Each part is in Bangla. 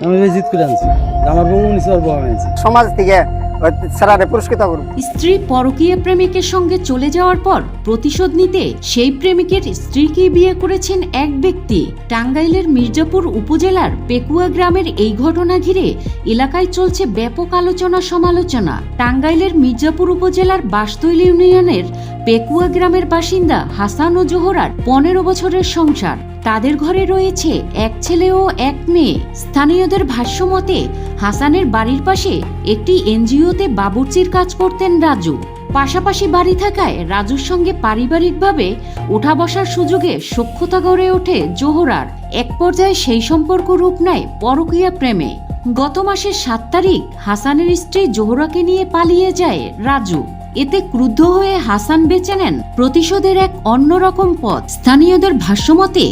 আমি জিত করে আনছি, আমার বউ নিছে আর বউ আনছি। সমাজ থেকে স্যারারে পুরস্কৃত করুন। স্ত্রী পরকীয়া প্রেমিকের সঙ্গে চলে যাওয়ার পর প্রতিশোধ নিতে সেই প্রেমিকের স্ত্রীকে বিয়ে করেছেন এক ব্যক্তি। টাঙ্গাইলের মির্জাপুর উপজেলার পেকুয়া গ্রামের এই ঘটনা ঘিরে এলাকায় চলছে ব্যাপক আলোচনা সমালোচনা। টাঙ্গাইলের মির্জাপুর উপজেলার বাসতৈল ইউনিয়নের পেকুয়া গ্রামের বাসিন্দা হাসান ও জোহরার 15 বছরের সংসার। তাদের ঘরে রয়েছে এক ছেলে ও এক মেয়ে। স্থানীয়দের ভাষ্যমতে হাসানের বাড়ির পাশে একটি এনজিওতে বাবুর্চির কাজ করতেন রাজু। পাশাপাশি বাড়ি থাকায় রাজুর সঙ্গে পারিবারিকভাবে ওঠা বসার সুযোগে সখ্যতা গড়ে ওঠে জোহরার। এক পর্যায়ে সেই সম্পর্ক রূপ নেয় পরকীয়া প্রেমে। গত মাসের 7 তারিখ হাসানের স্ত্রী জোহরাকে নিয়ে পালিয়ে যায় রাজু। এতে ক্রুদ্ধ হয়ে হাসান বেছে নেন প্রতিশোধের এক অন্যরকম পথ। স্থানীয়দের ভাষ্যমতে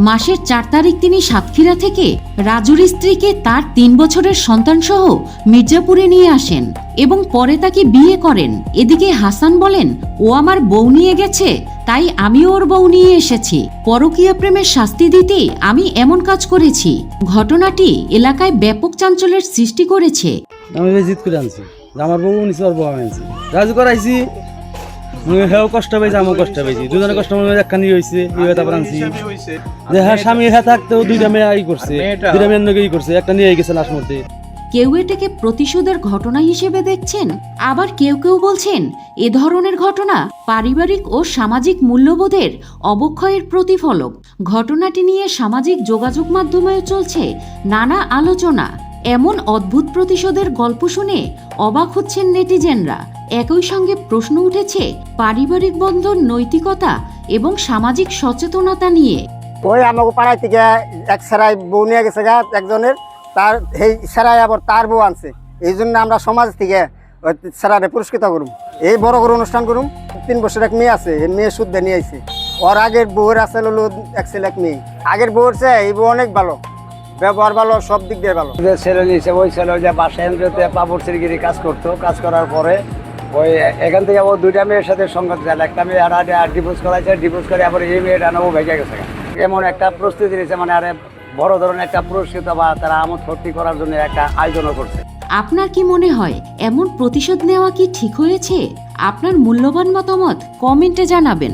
মাসের 4 তারিখ তিনি সাতক্ষীরা থেকে রাজুর স্ত্রীকে তার 3 বছরের সন্তান সহ মির্জাপুরে নিয়ে আসেন এবং পরে তাকে বিয়ে করেন। এদিকে হাসান বলেন, ও আমার বউ নিয়ে গেছে, তাই আমিও ওর বউ নিয়ে এসেছি। পরকীয়া প্রেমের শাস্তি দিতে আমি এমন কাজ করেছি। ঘটনাটি এলাকায় ব্যাপক চাঞ্চল্যের সৃষ্টি করেছে। আমি জিত করে আনছি, আমার বউ নিছে আর বউ আনছি। রাজু করাইছি, হেও কষ্ট পাইছে, আমিও কষ্ট পাইছি। দুজনে কষ্ট একখানি হয়েছে, তারপর আনছি। যে হ্যাঁ স্বামী হ্যাঁ থাকতেও 2টা মেয়ে ই করছে, 2টা মেয়ের নগে ই করছে, একটা নিয়ে গেছে লাশ মধ্যে। কেউ এটাকে প্রতিশোধের ঘটনা হিসেবে দেখছেন, আবার কেউ কেউ বলছেন এ ধরনের ঘটনা পারিবারিক ও সামাজিক মূল্যবোধের অবক্ষয়ের প্রতিফলক। ঘটনাটি নিয়ে সামাজিক যোগাযোগ মাধ্যমেও চলছে নানা আলোচনা। এমন অদ্ভুত প্রতিশোধের গল্প শুনে অবাক হচ্ছেন নেটিজেনরা। একই সঙ্গে প্রশ্ন উঠেছে পারিবারিক বন্ধন, নৈতিকতা এবং সামাজিক সচেতনতা নিয়ে। ওই আমাকে পাড়ায় থেকে এক সেরাই বউ নিয়ে গেছে গা একজনের, তার সেই সেরাই আবার তার বউ আনছে। এই জন্য আমরা সমাজ থেকে স্যারারে পুরস্কৃত করুন। এই বড় করে অনুষ্ঠান করুম। 3 বছর এক মেয়ে আছে, এই মেয়ে শুদ্ধ নিয়ে আইছে। ওর আগের বউয়ের আছে হলো এক ছেলে এক মেয়ে। আগের বউর চেয়ে এই বউ অনেক ভালো, ব্যবহার ভালো, সব দিক দিয়ে ভালো। যে ছেলে নিয়েছে ওই ছেলে যে বাসায় বাবুর্চির গিরি কাজ করতো, কাজ করার পরে ওই এখান থেকে ও 2টা মেয়ের সাথে সঙ্গত গেল। একটা মেয়ে আর ডিভোর্স করাইছে, ডিভোর্স করে আবার এই মেয়েটা ও ভেঙে গেছে। এমন একটা প্রস্তুতি নিয়েছে, মানে আরে বড় ধরনের একটা পুরস্কৃত বা তারা আমোদ ফুর্তি করার জন্য একটা আয়োজনও করছে। আপনার কি মনে হয় এমন প্রতিশোধ নেওয়া কি ঠিক হয়েছে? আপনার মূল্যবান মতামত কমেন্টে জানাবেন।